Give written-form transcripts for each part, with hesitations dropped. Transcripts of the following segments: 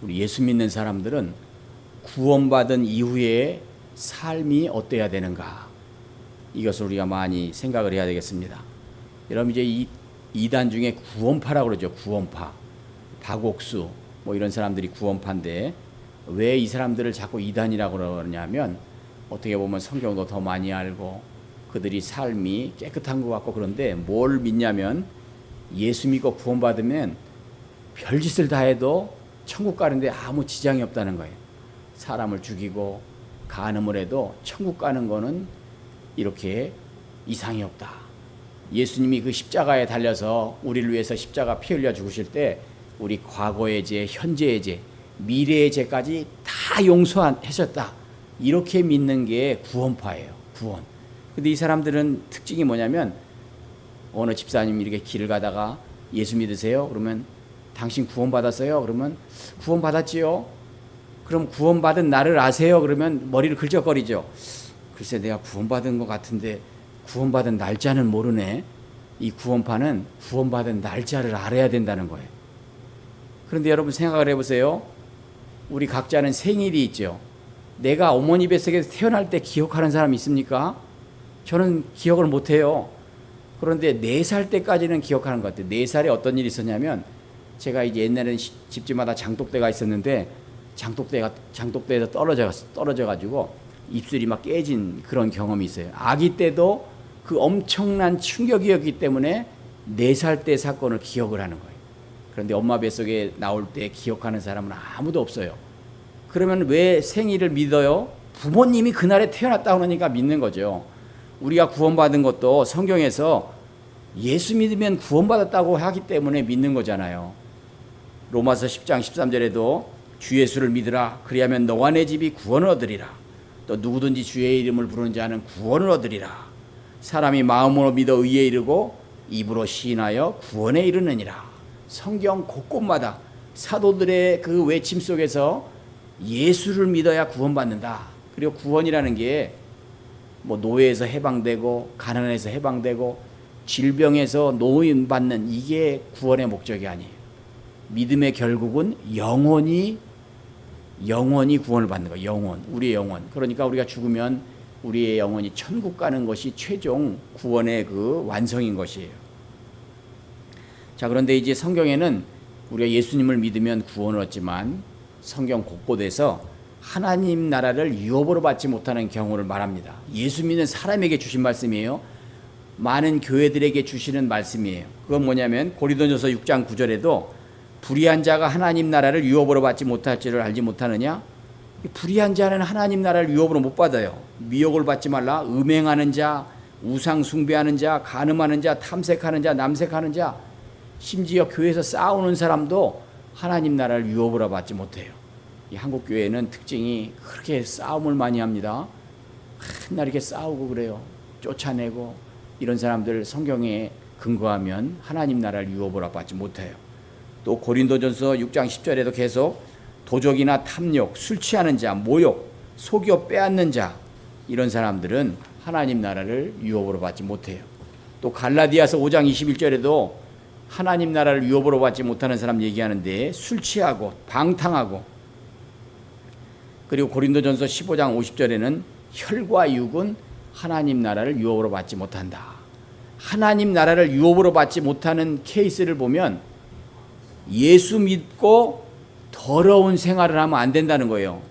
우리 예수 믿는 사람들은 구원받은 이후의 삶이 어때야 되는가, 이것을 우리가 많이 생각을 해야 되겠습니다. 여러분, 이제 이 이단 중에 구원파라고 그러죠. 구원파, 박옥수 뭐 이런 사람들이 구원파인데, 왜 이 사람들을 자꾸 이단이라고 그러냐면, 어떻게 보면 성경도 더 많이 알고 그들이 삶이 깨끗한 것 같고, 그런데 뭘 믿냐면, 예수 믿고 구원받으면 별짓을 다 해도 천국 가는데 아무 지장이 없다는 거예요. 사람을 죽이고 간음을 해도 천국 가는 거는 이렇게 이상이 없다. 예수님이 그 십자가에 달려서 우리를 위해서 십자가 피 흘려 죽으실 때 우리 과거의 죄, 현재의 죄, 미래의 죄까지 다 용서하셨다. 이렇게 믿는 게 구원파예요. 구원. 근데 이 사람들은 특징이 뭐냐면, 어느 집사님이 이렇게 길을 가다가 예수 믿으세요? 그러면 당신 구원받았어요? 그러면 구원받았지요? 그럼 구원받은 나를 아세요? 그러면 머리를 긁적거리죠. 글쎄, 내가 구원받은 것 같은데 구원받은 날짜는 모르네. 이 구원파는 구원받은 날짜를 알아야 된다는 거예요. 그런데 여러분 생각을 해보세요. 우리 각자는 생일이 있죠. 내가 어머니 뱃속에서 태어날 때 기억하는 사람 있습니까? 저는 기억을 못해요. 그런데 4살 때까지는 기억하는 것 같아요. 4살에 어떤 일이 있었냐면, 제가 이제 옛날에는 집집마다 장독대가 있었는데, 장독대에서 떨어져가지고 입술이 막 깨진 그런 경험이 있어요. 아기 때도 그 엄청난 충격이었기 때문에 4살 때 사건을 기억을 하는 거예요. 그런데 엄마 뱃속에 나올 때 기억하는 사람은 아무도 없어요. 그러면 왜 생일을 믿어요? 부모님이 그날에 태어났다 그러니까 믿는 거죠. 우리가 구원받은 것도 성경에서 예수 믿으면 구원받았다고 하기 때문에 믿는 거잖아요. 로마서 10장 13절에도 주 예수를 믿으라, 그리하면 너와 내 집이 구원을 얻으리라. 또 누구든지 주의 이름을 부르는 자는 구원을 얻으리라. 사람이 마음으로 믿어 의에 이르고 입으로 시인하여 구원에 이르느니라. 성경 곳곳마다 사도들의 그 외침 속에서 예수를 믿어야 구원받는다. 그리고 구원이라는 게 뭐 노예에서 해방되고 가난에서 해방되고 질병에서 노인받는, 이게 구원의 목적이 아니에요. 믿음의 결국은 영원히 구원을 받는 거예요. 영원, 우리의 영원. 그러니까 우리가 죽으면 우리의 영혼이 천국 가는 것이 최종 구원의 그 완성인 것이에요. 자, 그런데 이제 성경에는 우리가 예수님을 믿으면 구원을 얻지만, 성경 곳곳에서 하나님 나라를 유업으로 받지 못하는 경우를 말합니다. 예수 믿는 사람에게 주신 말씀이에요. 많은 교회들에게 주시는 말씀이에요. 그건 뭐냐면, 고린도전서 6장 9절에도 불의한 자가 하나님 나라를 유업으로 받지 못할 줄을 알지 못하느냐? 불의한 자는 하나님 나라를 유업으로 못 받아요. 미혹을 받지 말라. 음행하는 자, 우상 숭배하는 자, 간음하는 자, 탐색하는 자, 남색하는 자, 심지어 교회에서 싸우는 사람도 하나님 나라를 유업으로 받지 못해요. 이 한국 교회는 특징이 그렇게 싸움을 많이 합니다. 맨날 이렇게 싸우고 그래요. 쫓아내고. 이런 사람들 성경에 근거하면 하나님 나라를 유업으로 받지 못해요. 또 고린도전서 6장 10절에도 계속 도적이나 탐욕, 술 취하는 자, 모욕, 속여 빼앗는 자, 이런 사람들은 하나님 나라를 유업으로 받지 못해요. 또 갈라디아서 5장 21절에도 하나님 나라를 유업으로 받지 못하는 사람 얘기하는데, 술 취하고 방탕하고, 그리고 고린도전서 15장 50절에는 혈과 육은 하나님 나라를 유업으로 받지 못한다. 하나님 나라를 유업으로 받지 못하는 케이스를 보면 예수 믿고 더러운 생활을 하면 안 된다는 거예요.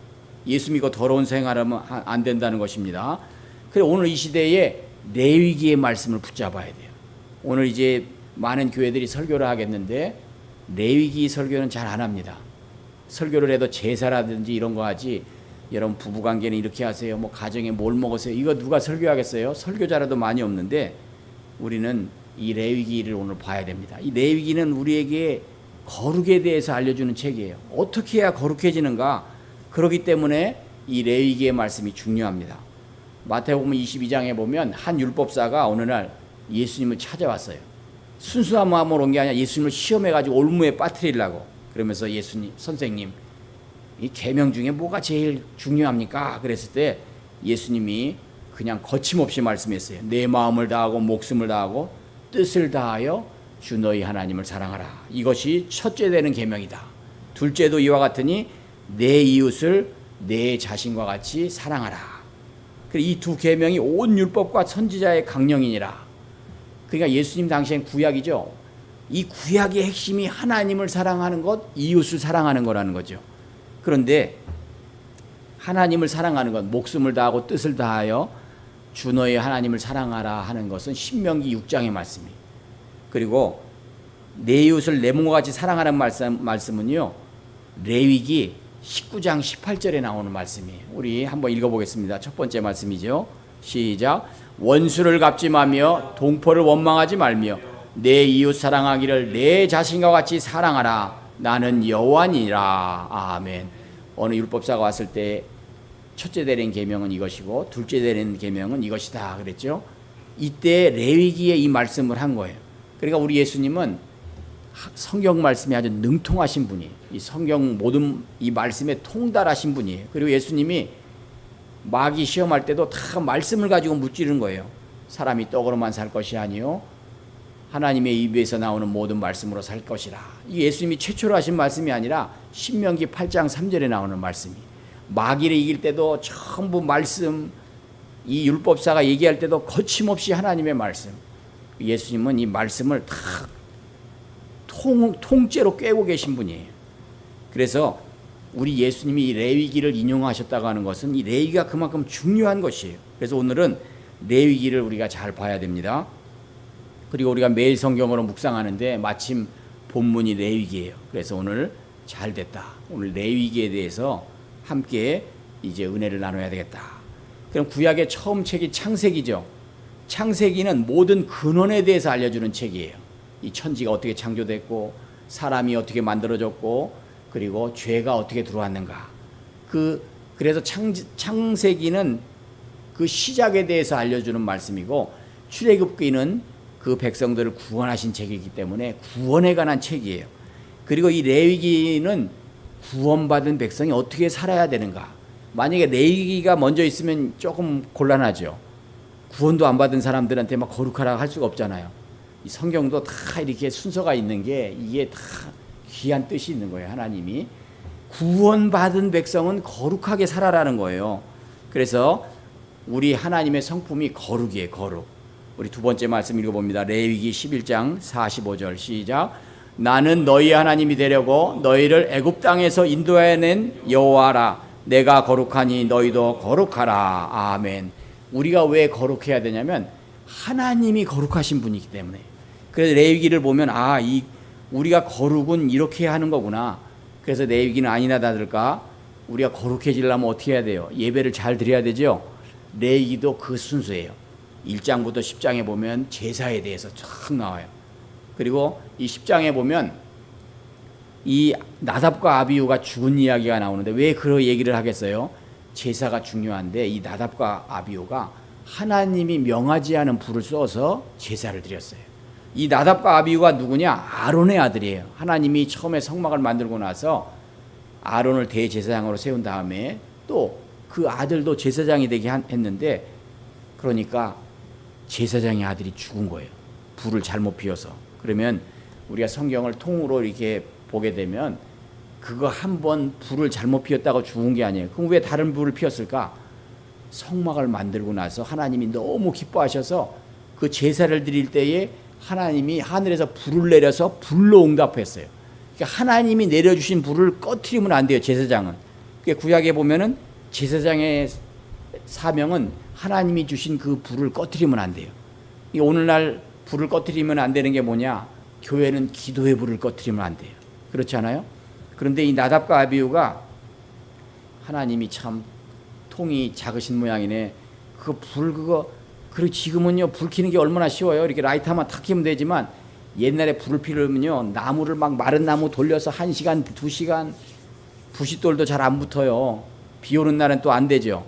예수 믿고 더러운 생활을 하면 안 된다는 것입니다. 그래서 오늘 이 시대에 레위기의 말씀을 붙잡아야 돼요. 오늘 이제 많은 교회들이 설교를 하겠는데 레위기 설교는 잘 안 합니다. 설교를 해도 제사라든지 이런 거 하지, 여러분 부부관계는 이렇게 하세요, 뭐 가정에 뭘 먹으세요, 이거 누가 설교하겠어요? 설교자라도 많이 없는데 우리는 이 레위기를 오늘 봐야 됩니다. 이 레위기는 우리에게 거룩에 대해서 알려주는 책이에요. 어떻게 해야 거룩해지는가? 그렇기 때문에 이 레위기의 말씀이 중요합니다. 마태복음 22장에 보면 한 율법사가 어느 날 예수님을 찾아왔어요. 순수한 마음으로 온 게 아니라 예수님을 시험해가지고 올무에 빠뜨리려고. 그러면서 예수님, 선생님, 이 계명 중에 뭐가 제일 중요합니까? 그랬을 때 예수님이 그냥 거침없이 말씀했어요. 내 마음을 다하고 목숨을 다하고 뜻을 다하여 주 너희 하나님을 사랑하라. 이것이 첫째 되는 계명이다. 둘째도 이와 같으니 내 이웃을 내 자신과 같이 사랑하라. 이 두 계명이 온 율법과 선지자의 강령이니라. 그러니까 예수님 당시엔 구약이죠. 이 구약의 핵심이 하나님을 사랑하는 것, 이웃을 사랑하는 거라는 거죠. 그런데 하나님을 사랑하는 것, 목숨을 다하고 뜻을 다하여 주 너의 하나님을 사랑하라 하는 것은 신명기 6장의 말씀이에요. 그리고 내 이웃을 내 몸과 같이 사랑하라는 말씀은요, 레위기 19장 18절에 나오는 말씀이에요. 우리 한번 읽어보겠습니다. 첫 번째 말씀이죠. 시작. 원수를 갚지 마며 동포를 원망하지 말며 내 이웃 사랑하기를 내 자신과 같이 사랑하라. 나는 여호와니라. 아멘. 어느 율법사가 왔을 때 첫째 되는 계명은 이것이고 둘째 되는 계명은 이것이다 그랬죠. 이때 레위기에 이 말씀을 한 거예요. 그러니까 우리 예수님은 성경 말씀이 아주 능통하신 분이에요. 이 성경 모든 이 말씀에 통달하신 분이에요. 그리고 예수님이 마귀 시험할 때도 다 말씀을 가지고 무찌르는 거예요. 사람이 떡으로만 살 것이 아니요 하나님의 입에서 나오는 모든 말씀으로 살 것이라. 이 예수님이 최초로 하신 말씀이 아니라 신명기 8장 3절에 나오는 말씀이. 마귀를 이길 때도 전부 말씀, 이 율법사가 얘기할 때도 거침없이 하나님의 말씀. 예수님은 이 말씀을 다 통째로 꿰고 계신 분이에요. 그래서 우리 예수님이 이 레위기를 인용하셨다고 하는 것은 이 레위기가 그만큼 중요한 것이에요. 그래서 오늘은 레위기를 우리가 잘 봐야 됩니다. 그리고 우리가 매일 성경으로 묵상하는데 마침 본문이 레위기예요. 그래서 오늘 잘 됐다. 오늘 레위기에 대해서 함께 이제 은혜를 나눠야 되겠다. 그럼 구약의 처음 책이 창세기죠. 창세기는 모든 근원에 대해서 알려주는 책이에요. 이 천지가 어떻게 창조됐고 사람이 어떻게 만들어졌고 그리고 죄가 어떻게 들어왔는가. 그래서 창세기는 그 시작에 대해서 알려주는 말씀이고 출애굽기는 그 백성들을 구원하신 책이기 때문에 구원에 관한 책이에요. 그리고 이 레위기는 구원받은 백성이 어떻게 살아야 되는가. 만약에 레위기가 먼저 있으면 조금 곤란하죠. 구원도 안 받은 사람들한테 막 거룩하라 할 수가 없잖아요. 이 성경도 다 이렇게 순서가 있는 게 이게 다 귀한 뜻이 있는 거예요. 하나님이 구원받은 백성은 거룩하게 살아라는 거예요. 그래서 우리 하나님의 성품이 거룩이에요. 거룩. 우리 두 번째 말씀 읽어봅니다. 레위기 11장 45절 시작. 나는 너희 하나님이 되려고 너희를 애굽 땅에서 인도해낸 여호와라. 내가 거룩하니 너희도 거룩하라. 아멘. 우리가 왜 거룩해야 되냐면 하나님이 거룩하신 분이기 때문에. 그래서 레위기를 보면 우리가 거룩은 이렇게 하는 거구나. 그래서 레위기는 아니나 다를까 우리가 거룩해지려면 어떻게 해야 돼요? 예배를 잘 드려야 되죠. 레위기도 그 순서예요. 1장부터 10장에 보면 제사에 대해서 쫙 나와요. 그리고 이 10장에 보면 이 나답과 아비후가 죽은 이야기가 나오는데 왜 그 얘기를 하겠어요? 제사가 중요한데 이 나답과 아비후가 하나님이 명하지 않은 불을 써서 제사를 드렸어요. 이 나답과 아비후가 누구냐? 아론의 아들이에요. 하나님이 처음에 성막을 만들고 나서 아론을 대제사장으로 세운 다음에 또 그 아들도 제사장이 되게 했는데 그러니까 제사장의 아들이 죽은 거예요. 불을 잘못 피워서. 그러면 우리가 성경을 통으로 이렇게 보게 되면 그거 한 번 불을 잘못 피웠다고 죽은 게 아니에요. 그럼 왜 다른 불을 피웠을까? 성막을 만들고 나서 하나님이 너무 기뻐하셔서 그 제사를 드릴 때에 하나님이 하늘에서 불을 내려서 불로 응답했어요. 그러니까 하나님이 내려주신 불을 꺼트리면 안 돼요. 제사장은. 그러니까 구약에 보면은 제사장의 사명은 하나님이 주신 그 불을 꺼트리면 안 돼요. 오늘날 불을 꺼트리면 안 되는 게 뭐냐? 교회는 기도의 불을 꺼트리면 안 돼요. 그렇지 않아요? 그런데 이 나답과 아비후가 하나님이 참 통이 작으신 모양이네. 그리고 지금은요 불 켜는 게 얼마나 쉬워요. 이렇게 라이터만 탁 켜면 되지만 옛날에 불을 피우면요 나무를 막 마른 나무 돌려서 1시간 2시간 부싯돌도 잘 안 붙어요. 비 오는 날은 또 안 되죠.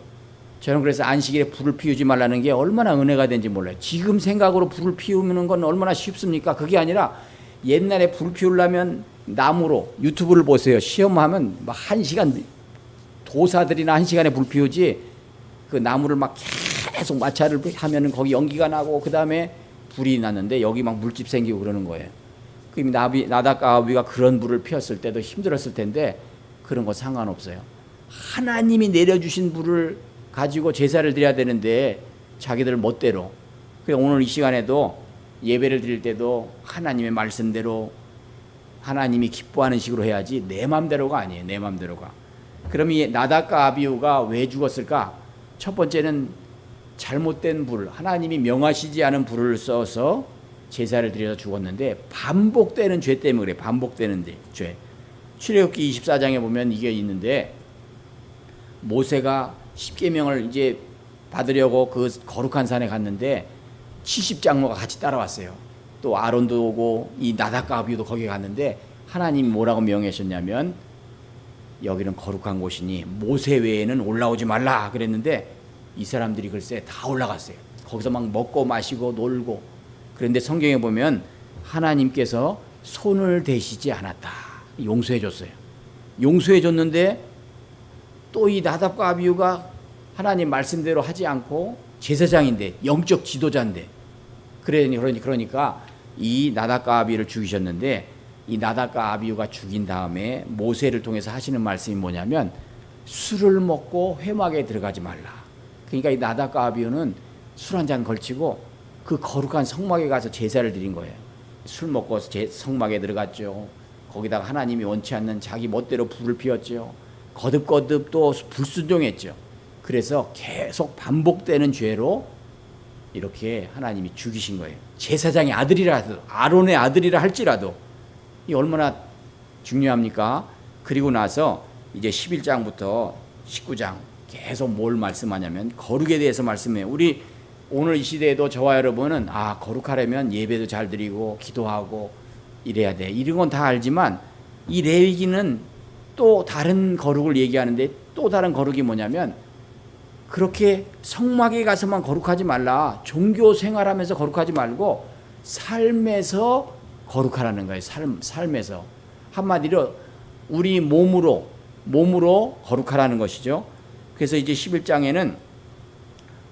저는 그래서 안식일에 불을 피우지 말라는 게 얼마나 은혜가 된지 몰라요. 지금 생각으로 불을 피우는 건 얼마나 쉽습니까? 그게 아니라 옛날에 불 피우려면 나무로 유튜브를 보세요. 시험하면 막 1시간 도사들이나 1시간에 불 피우지 그 나무를 막 계속 마찰을 하면은 거기 연기가 나고 그 다음에 불이 났는데 여기 막 물집 생기고 그러는 거예요. 그 나답과 아비후가 그런 불을 피웠을 때도 힘들었을 텐데 그런 거 상관없어요. 하나님이 내려주신 불을 가지고 제사를 드려야 되는데 자기들 멋대로. 그래서 오늘 이 시간에도 예배를 드릴 때도 하나님의 말씀대로 하나님이 기뻐하는 식으로 해야지 내 맘대로가 아니에요. 내 맘대로가. 그럼 이 나답과 아비후가 왜 죽었을까? 첫 번째는 잘못된 불, 하나님이 명하시지 않은 불을 써서 제사를 드려서 죽었는데 반복되는 죄 때문에 그래. 반복되는 죄. 출애굽기 24장에 보면 이게 있는데 모세가 십계명을 이제 받으려고 그 거룩한 산에 갔는데 70장로가 같이 따라왔어요. 또 아론도 오고 이 나답과 아비후도 거기 갔는데 하나님이 뭐라고 명하셨냐면 여기는 거룩한 곳이니 모세 외에는 올라오지 말라 그랬는데 이 사람들이 글쎄 다 올라갔어요. 거기서 막 먹고 마시고 놀고. 그런데 성경에 보면 하나님께서 손을 대시지 않았다. 용서해 줬어요. 용서해 줬는데 또 이 나답과 아비후가 하나님 말씀대로 하지 않고 제사장인데 영적 지도자인데 그러니까 이 나답과 아비후를 죽이셨는데 이 나답과 아비후가 죽인 다음에 모세를 통해서 하시는 말씀이 뭐냐면 술을 먹고 회막에 들어가지 말라. 그러니까 이 나답과 아비후는 술 한 잔 걸치고 그 거룩한 성막에 가서 제사를 드린 거예요. 술 먹고 성막에 들어갔죠. 거기다가 하나님이 원치 않는 자기 멋대로 불을 피웠죠. 거듭거듭 또 불순종했죠. 그래서 계속 반복되는 죄로 이렇게 하나님이 죽이신 거예요. 제사장의 아들이라도 아론의 아들이라 할지라도 이 얼마나 중요합니까? 그리고 나서 이제 11장부터 19장 계속 뭘 말씀하냐면 거룩에 대해서 말씀해요. 우리 오늘 이 시대에도 저와 여러분은 거룩하려면 예배도 잘 드리고 기도하고 이래야 돼. 이런 건 다 알지만 이 레위기는 또 다른 거룩을 얘기하는데 또 다른 거룩이 뭐냐면 그렇게 성막에 가서만 거룩하지 말라. 종교 생활하면서 거룩하지 말고 삶에서 거룩하라는 거예요. 삶에서. 한마디로 우리 몸으로 거룩하라는 것이죠. 그래서 이제 11장에는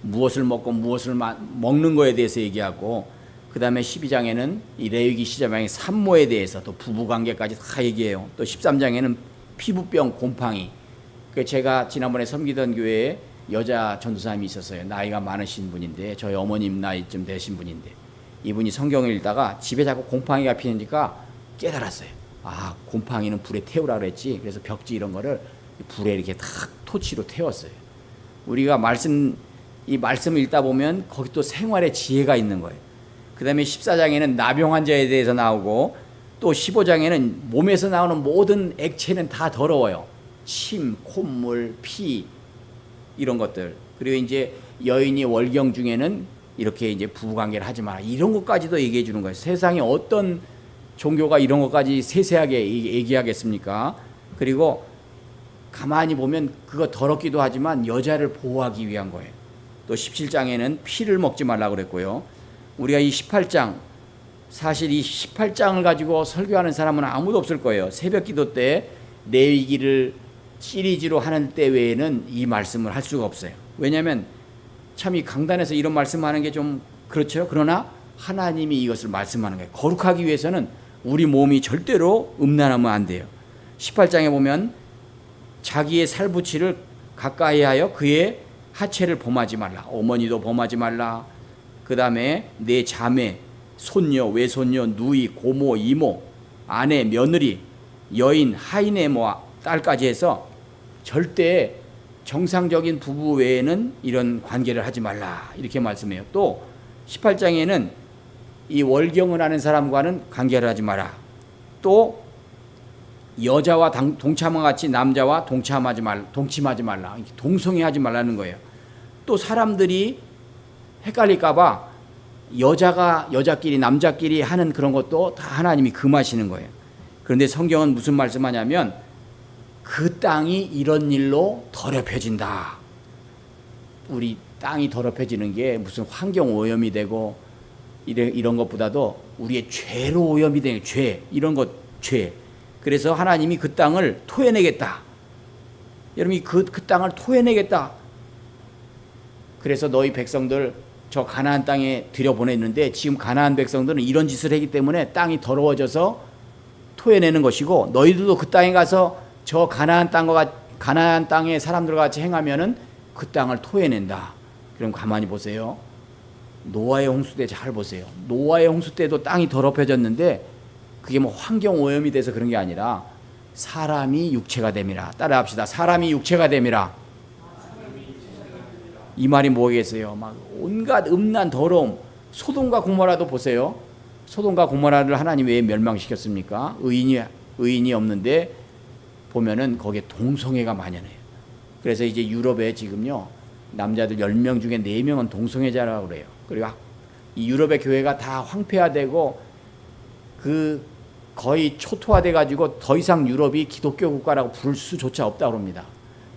무엇을 먹고 무엇을 먹는 거에 대해서 얘기하고 그 다음에 12장에는 이 레위기 시자방의 산모에 대해서 또 부부관계까지 다 얘기해요. 또 13장에는 피부병 곰팡이. 제가 지난번에 섬기던 교회에 여자 전도사님이 있었어요. 나이가 많으신 분인데 저희 어머님 나이쯤 되신 분인데 이분이 성경을 읽다가 집에 자꾸 곰팡이가 피니까 깨달았어요. 곰팡이는 불에 태우라 그랬지. 그래서 벽지 이런 거를 불에 이렇게 탁 토치로 태웠어요. 우리가 이 말씀을 읽다 보면 거기 또 생활의 지혜가 있는 거예요. 그 다음에 14장에는 나병 환자에 대해서 나오고 또 15장에는 몸에서 나오는 모든 액체는 다 더러워요. 침, 콧물, 피 이런 것들. 그리고 이제 여인이 월경 중에는 이렇게 이제 부부관계를 하지 마라. 이런 것까지도 얘기해 주는 거예요. 세상에 어떤 종교가 이런 것까지 세세하게 얘기하겠습니까? 그리고 가만히 보면 그거 더럽기도 하지만 여자를 보호하기 위한 거예요. 또 17장에는 피를 먹지 말라고 그랬고요. 우리가 이 18장, 사실 이 18장을 가지고 설교하는 사람은 아무도 없을 거예요. 새벽 기도 때 레위기를 시리즈로 하는 때 외에는 이 말씀을 할 수가 없어요. 왜냐하면 참 이 강단에서 이런 말씀하는 게 좀 그렇죠. 그러나 하나님이 이것을 말씀하는 거예요. 거룩하기 위해서는 우리 몸이 절대로 음란하면 안 돼요. 18장에 보면 자기의 살부치를 가까이 하여 그의 하체를 범하지 말라. 어머니도 범하지 말라. 그 다음에 내 자매, 손녀, 외손녀, 누이, 고모, 이모, 아내, 며느리, 여인, 하인의 딸까지 해서 절대 정상적인 부부 외에는 이런 관계를 하지 말라. 이렇게 말씀해요. 또 18장에는 이 월경을 하는 사람과는 관계를 하지 마라. 또 여자와 동참과 같이 남자와 동침하지 말라. 동성애하지 말라는 거예요. 또 사람들이 헷갈릴까봐 여자가 여자끼리 남자끼리 하는 그런 것도 다 하나님이 금하시는 거예요. 그런데 성경은 무슨 말씀하냐면 그 땅이 이런 일로 더럽혀진다. 우리 땅이 더럽혀지는 게 무슨 환경 오염이 되고 이런 것보다도 우리의 죄로 오염이 되는 죄, 이런 것 죄. 그래서 하나님이 그 땅을 토해내겠다. 여러분이 그 땅을 토해내겠다. 그래서 너희 백성들 저 가나안 땅에 들여보냈는데 지금 가나안 백성들은 이런 짓을 했기 때문에 땅이 더러워져서 토해내는 것이고, 너희들도 그 땅에 가서 저 가나안 땅의 사람들과 같이 행하면은 그 땅을 토해낸다. 그럼 가만히 보세요. 노아의 홍수 때 잘 보세요. 노아의 홍수 때도 땅이 더럽혀졌는데 그게 뭐 환경 오염이 돼서 그런 게 아니라 사람이 육체가 됨이라. 따라합시다. 사람이 육체가 됨이라. 이 말이 뭐겠어요? 막 온갖 음란 더러움. 소돔과 고모라도 보세요. 소돔과 고모라를 하나님이 왜 멸망시켰습니까? 의인이 없는데 보면은 거기에 동성애가 만연해요. 그래서 이제 유럽에 지금요, 남자들 10명 중에 4명은 동성애자라고 그래요. 그리고 이 유럽의 교회가 다 황폐화되고 그 거의 초토화돼 가지고 더 이상 유럽이 기독교 국가라고 부를 수조차 없다고 합니다.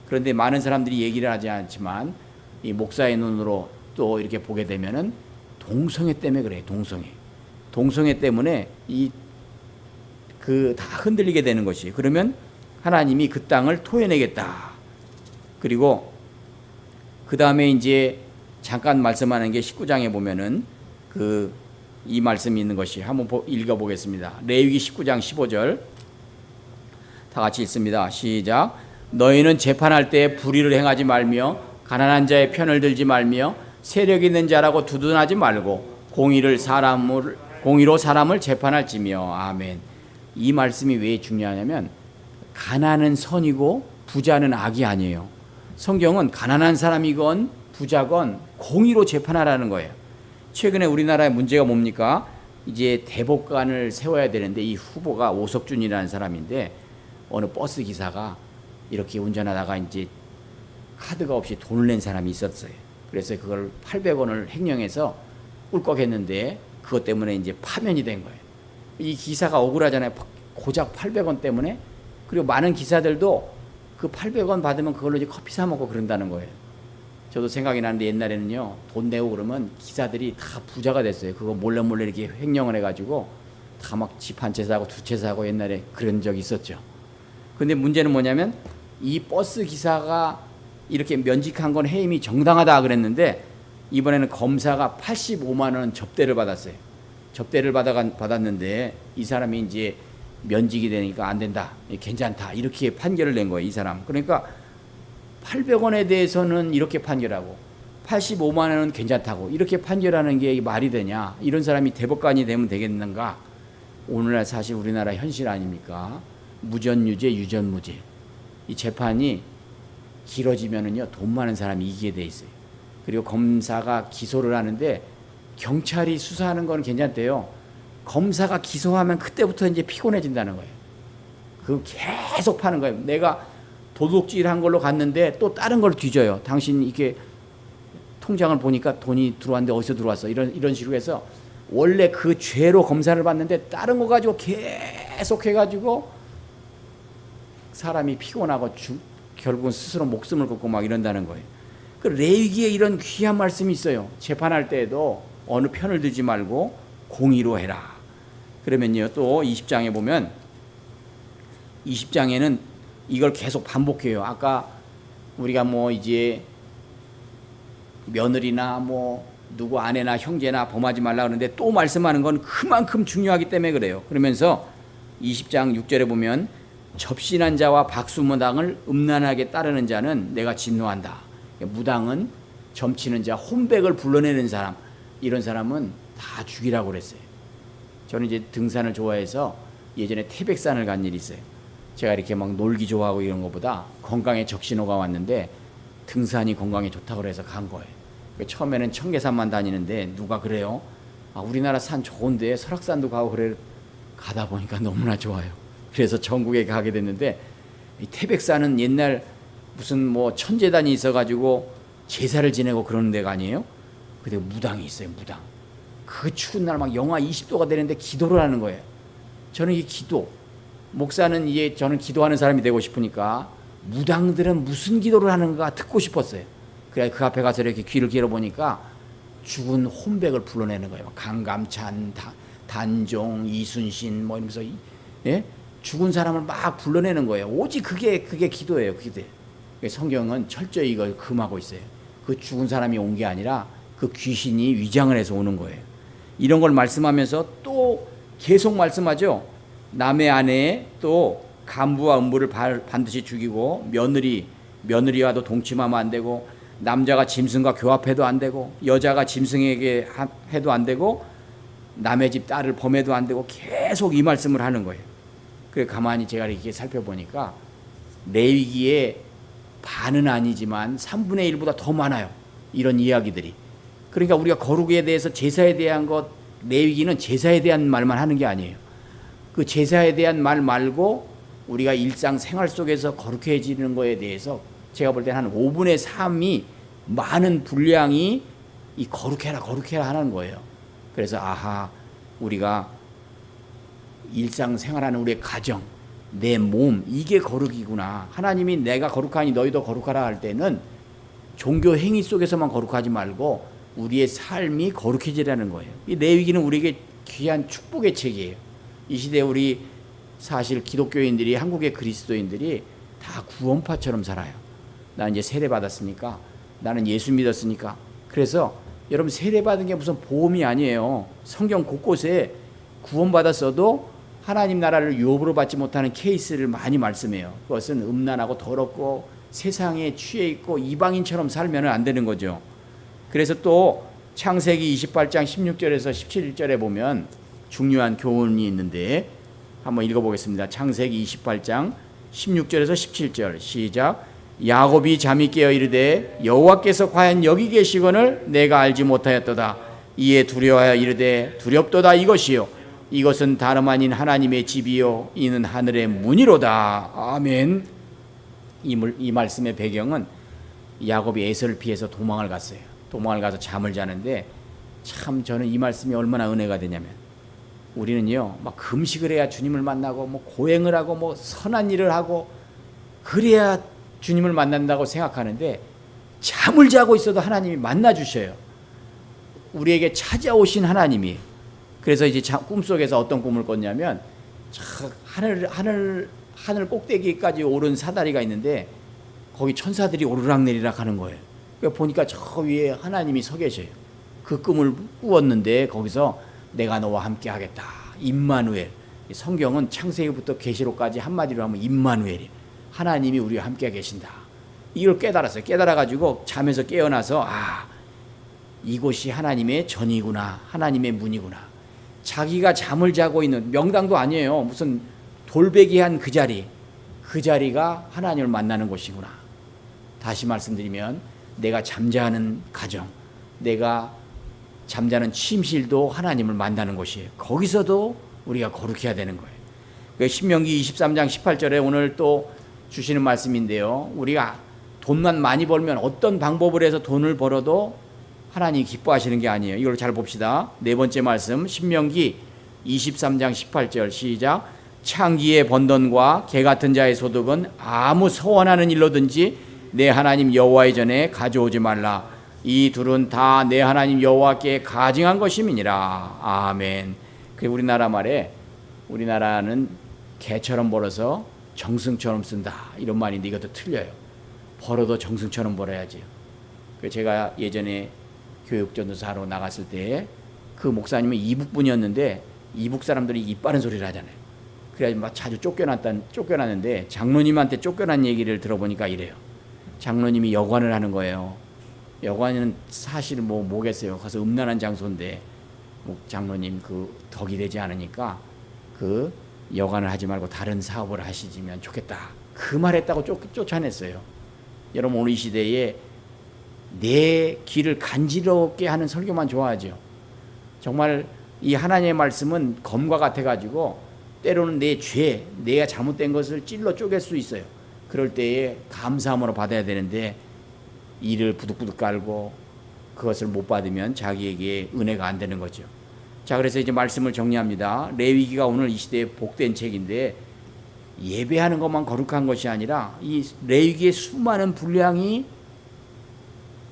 그런데 많은 사람들이 얘기를 하지 않지만 이 목사의 눈으로 또 이렇게 보게 되면은 동성애 때문에 그래요. 동성애 때문에 다 흔들리게 되는 것이. 그러면 하나님이 그 땅을 토해내겠다. 그리고 그 다음에 이제 잠깐 말씀하는 게 19장에 보면은 이 말씀이 있는 것이, 한번 읽어보겠습니다. 레위기 19장 15절 다 같이 읽습니다. 시작. 너희는 재판할 때 불의를 행하지 말며 가난한 자의 편을 들지 말며 세력 있는 자라고 두둔하지 말고 공의로 사람을 재판할지며. 아멘. 이 말씀이 왜 중요하냐면 가난은 선이고 부자는 악이 아니에요. 성경은 가난한 사람이건 부자건 공의로 재판하라는 거예요. 최근에 우리나라의 문제가 뭡니까? 이제 대법관을 세워야 되는데 이 후보가 오석준이라는 사람인데 어느 버스 기사가 이렇게 운전하다가 이제 카드가 없이 돈을 낸 사람이 있었어요. 그래서 그걸 800원을 횡령해서 꿀꺽했는데 그것 때문에 이제 파면이 된 거예요. 이 기사가 억울하잖아요. 고작 800원 때문에. 그리고 많은 기사들도 그 800원 받으면 그걸로 이제 커피 사 먹고 그런다는 거예요. 저도 생각이 나는데 옛날에는요, 돈 내고 그러면 기사들이 다 부자가 됐어요. 그거 몰래 이렇게 횡령을 해가지고 다 막 집 한 채 사고 두 채 사고 옛날에 그런 적이 있었죠. 근데 문제는 뭐냐면 이 버스 기사가 이렇게 면직한 건 해임이 정당하다 그랬는데 이번에는 검사가 85만 원 접대를 받았어요. 접대를 받았는데 이 사람이 이제 면직이 되니까 안 된다, 괜찮다, 이렇게 판결을 낸 거예요, 이 사람. 그러니까 800원에 대해서는 이렇게 판결하고 85만 원은 괜찮다고 이렇게 판결하는 게 말이 되냐? 이런 사람이 대법관이 되면 되겠는가? 오늘날 사실 우리나라 현실 아닙니까? 무전유죄, 유전무죄. 이 재판이 길어지면은요, 돈 많은 사람이 이기게 돼 있어요. 그리고 검사가 기소를 하는데 경찰이 수사하는 건 괜찮대요. 검사가 기소하면 그때부터 이제 피곤해진다는 거예요. 그 계속 파는 거예요. 내가 도둑질한 걸로 갔는데 또 다른 걸 뒤져요. 당신 이렇게 통장을 보니까 돈이 들어왔는데 어디서 들어왔어? 이런 식으로 해서 원래 그 죄로 검사를 받는데 다른 거 가지고 계속 해가지고 사람이 피곤하고 결국은 스스로 목숨을 끊고 막 이런다는 거예요. 그 레위기에 이런 귀한 말씀이 있어요. 재판할 때에도 어느 편을 들지 말고 공의로 해라. 그러면요, 또 20장에 보면 20장에는 이걸 계속 반복해요. 아까 우리가 뭐 이제 며느리나 뭐 누구 아내나 형제나 범하지 말라 그러는데 또 말씀하는 건 그만큼 중요하기 때문에 그래요. 그러면서 20장 6절에 보면 접신한 자와 박수무당을 음란하게 따르는 자는 내가 진노한다. 무당은 점치는 자, 혼백을 불러내는 사람, 이런 사람은 다 죽이라고 그랬어요. 저는 이제 등산을 좋아해서 예전에 태백산을 간 일이 있어요. 제가 이렇게 막 놀기 좋아하고 이런 것보다 건강에 적신호가 왔는데 등산이 건강에 좋다고 해서 간 거예요. 처음에는 청계산만 다니는데 누가 그래요? 우리나라 산 좋은데 설악산도 가고 그래. 가다 보니까 너무나 좋아요. 그래서 전국에 가게 됐는데 이 태백산은 옛날 무슨 뭐 천재단이 있어가지고 제사를 지내고 그러는 데가 아니에요? 근데 무당이 있어요, 무당. 그 추운 날 막 영하 20도가 되는데 기도를 하는 거예요. 저는 이 기도, 목사는 이제 저는 기도하는 사람이 되고 싶으니까 무당들은 무슨 기도를 하는가 듣고 싶었어요. 그래 그 앞에 가서 이렇게 귀를 기울여보니까 죽은 혼백을 불러내는 거예요. 강감찬, 단종, 이순신 뭐 이러면서 예? 죽은 사람을 막 불러내는 거예요. 오직 그게 기도예요. 그게 성경은 철저히 이걸 금하고 있어요. 그 죽은 사람이 온 게 아니라 그 귀신이 위장을 해서 오는 거예요. 이런 걸 말씀하면서 또 계속 말씀하죠. 남의 아내에 또 간부와 음부를 반드시 죽이고 며느리와도 동침하면 안 되고 남자가 짐승과 교합해도 안 되고 여자가 짐승에게 해도 안 되고 남의 집 딸을 범해도 안 되고 계속 이 말씀을 하는 거예요. 그래 가만히 제가 이렇게 살펴보니까 레위기의 반은 아니지만 3분의 1보다 더 많아요. 이런 이야기들이. 그러니까 우리가 거룩에 대해서 제사에 대한 것, 레위기는 제사에 대한 말만 하는 게 아니에요. 그 제사에 대한 말 말고 우리가 일상 생활 속에서 거룩해지는 거에 대해서 제가 볼 때는 한 5분의 3이 많은 분량이 이 거룩해라 하는 거예요. 그래서 우리가 일상 생활하는 우리의 가정, 내 몸, 이게 거룩이구나. 하나님이 내가 거룩하니 너희도 거룩하라 할 때는 종교 행위 속에서만 거룩하지 말고 우리의 삶이 거룩해지라는 거예요. 이 레위기는 우리에게 귀한 축복의 책이에요. 이 시대에 우리 사실 기독교인들이, 한국의 그리스도인들이 다 구원파처럼 살아요. 나는 이제 세례 받았으니까, 나는 예수 믿었으니까. 그래서 여러분, 세례 받은 게 무슨 보험이 아니에요. 성경 곳곳에 구원받았어도 하나님 나라를 유업으로 받지 못하는 케이스를 많이 말씀해요. 그것은 음란하고 더럽고 세상에 취해 있고 이방인처럼 살면 안 되는 거죠. 그래서 또 창세기 28장 16절에서 17절에 보면 중요한 교훈이 있는데 한번 읽어보겠습니다. 창세기 28장 16절에서 17절 시작. 야곱이 잠이 깨어 이르되 여호와께서 과연 여기 계시거늘 내가 알지 못하였도다. 이에 두려워하여 이르되 두렵도다. 이것은 다름 아닌 하나님의 집이요 이는 하늘의 문이로다. 아멘. 이 말씀의 배경은 야곱이 에서를 피해서 도망을 갔어요. 도망을 가서 잠을 자는데 참 저는 이 말씀이 얼마나 은혜가 되냐면 우리는요 막 금식을 해야 주님을 만나고 뭐 고행을 하고 뭐 선한 일을 하고 그래야 주님을 만난다고 생각하는데 잠을 자고 있어도 하나님이 만나 주셔요. 우리에게 찾아오신 하나님이. 그래서 이제 꿈속에서 어떤 꿈을 꿨냐면 하늘 꼭대기까지 오른 사다리가 있는데 거기 천사들이 오르락내리락 하는 거예요. 그러니까 보니까 저 위에 하나님이 서 계셔요. 그 꿈을 꾸었는데 거기서 내가 너와 함께 하겠다. 임마누엘. 성경은 창세기부터 계시록까지 한마디로 하면 임마누엘이 하나님이 우리와 함께 계신다. 이걸 깨달았어요. 깨달아가지고 잠에서 깨어나서 이곳이 하나님의 전이구나. 하나님의 문이구나. 자기가 잠을 자고 있는 명당도 아니에요. 무슨 돌베개한 그 자리가 하나님을 만나는 곳이구나. 다시 말씀드리면 내가 잠자는 가정, 내가 잠자는 침실도 하나님을 만나는 곳이에요. 거기서도 우리가 거룩해야 되는 거예요. 신명기 23장 18절에 오늘 또 주시는 말씀인데요. 우리가 돈만 많이 벌면 어떤 방법을 해서 돈을 벌어도 하나님이 기뻐하시는 게 아니에요. 이걸 잘 봅시다. 네 번째 말씀 신명기 23장 18절 시작. 창기의 번돈과 개 같은 자의 소득은 아무 서원하는 일로든지 내 하나님 여호와의 전에 가져오지 말라. 이 둘은 다 내 하나님 여호와께 가증한 것임이니라. 아멘. 그 우리나라 말에 우리나라는 개처럼 벌어서 정승처럼 쓴다 이런 말인데 이것도 틀려요. 벌어도 정승처럼 벌어야지. 제가 예전에 교육전도사로 나갔을 때 그 목사님은 이북분이었는데 이북 사람들이 입 바른 소리를 하잖아요. 그래가지고 막 자주 쫓겨났는데 장로님한테 쫓겨난 얘기를 들어보니까 이래요. 장로님이 여관을 하는 거예요. 여관은 사실 뭐겠어요. 가서 음란한 장소인데 장로님 그 덕이 되지 않으니까 그 여관을 하지 말고 다른 사업을 하시면 좋겠다. 그 말했다고 쫓아냈어요. 여러분 오늘 이 시대에 내 귀를 간지럽게 하는 설교만 좋아하죠. 정말 이 하나님의 말씀은 검과 같아가지고 때로는 내 죄, 내가 잘못된 것을 찔러 쪼갤 수 있어요. 그럴 때에 감사함으로 받아야 되는데 이를 부득부득 깔고 그것을 못 받으면 자기에게 은혜가 안 되는 거죠. 자, 그래서 이제 말씀을 정리합니다. 레위기가 오늘 이 시대에 복된 책인데 예배하는 것만 거룩한 것이 아니라 이 레위기의 수많은 분량이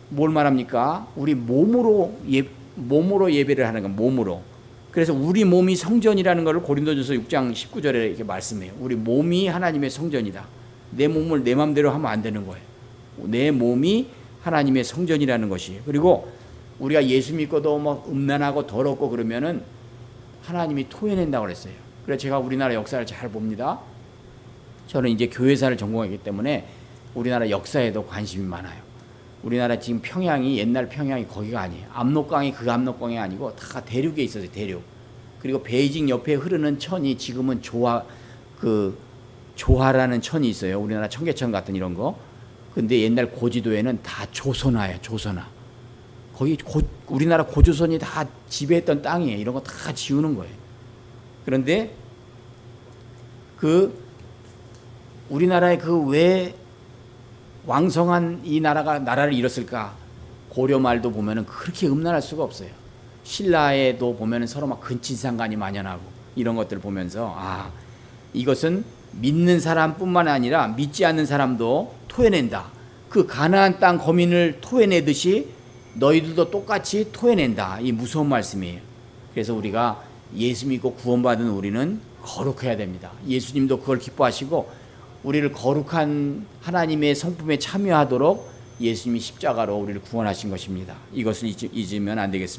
뭘 말합니까? 우리 몸으로 예배를 하는 건 몸으로. 그래서 우리 몸이 성전이라는 것을 고린도전서 6장 19절에 이렇게 말씀해요. 우리 몸이 하나님의 성전이다. 내 몸을 내 마음대로 하면 안 되는 거예요. 내 몸이 하나님의 성전이라는 것이. 그리고 우리가 예수 믿고도 뭐 음란하고 더럽고 그러면은 하나님이 토해낸다고 그랬어요. 그래서 제가 우리나라 역사를 잘 봅니다. 저는 이제 교회사를 전공하기 때문에 우리나라 역사에도 관심이 많아요. 우리나라 지금 평양이 옛날 평양이 거기가 아니에요. 압록강이 그 압록강이 아니고 다 대륙에 있어요. 대륙. 그리고 베이징 옆에 흐르는 천이 지금은 조화라는 천이 있어요. 우리나라 청계천 같은 이런 거. 근데 옛날 고지도에는 다 조선화예요. 조선화. 거기 우리나라 고조선이 다 지배했던 땅이에요. 이런 거 다 지우는 거예요. 그런데 우리나라의 왜 왕성한 이 나라를 잃었을까? 고려 말도 보면은 그렇게 음란할 수가 없어요. 신라에도 보면은 서로 막 근친상간이 만연하고 이런 것들을 보면서 이것은 믿는 사람뿐만 아니라 믿지 않는 사람도 토해낸다. 그 가나안 땅 거민을 토해내듯이 너희들도 똑같이 토해낸다. 이 무서운 말씀이에요. 그래서 우리가 예수 믿고 구원받은 우리는 거룩해야 됩니다. 예수님도 그걸 기뻐하시고 우리를 거룩한 하나님의 성품에 참여하도록 예수님이 십자가로 우리를 구원하신 것입니다. 이것을 잊으면 안 되겠습니다.